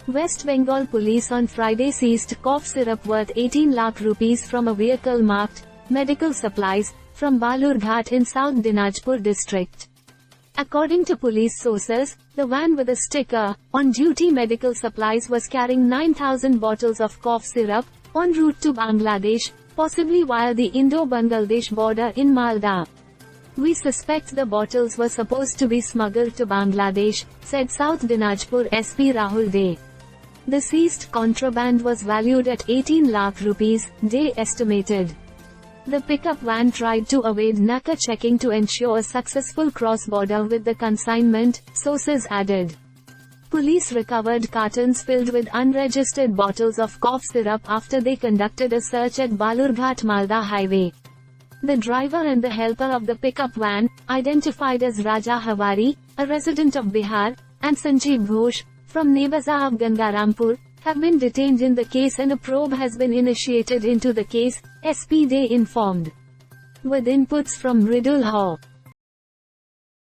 West Bengal police on Friday seized cough syrup worth 18 lakh rupees from a vehicle marked medical supplies from Balurghat in South Dinajpur district. According to police sources, the van with a sticker, "On Duty Medical Supplies" was carrying 9,000 bottles of cough syrup, en route to Bangladesh, possibly via the Indo-Bangladesh border in Malda. "We suspect the bottles were supposed to be smuggled to Bangladesh," said South Dinajpur SP Rahul Dey. The seized contraband was valued at 18 lakh rupees, Dey estimated. The pickup van tried to evade NACA checking to ensure a successful cross-border with the consignment, sources added. Police recovered cartons filled with unregistered bottles of cough syrup after they conducted a search at Balurghat Malda highway. The driver and the helper of the pickup van, identified as Raja Havari, a resident of Bihar, and Sanjeev Ghosh, from Nebaza of Gangarampur, have been detained in the case and a probe has been initiated into the case, SP Dey informed. With inputs from Ridul Haw.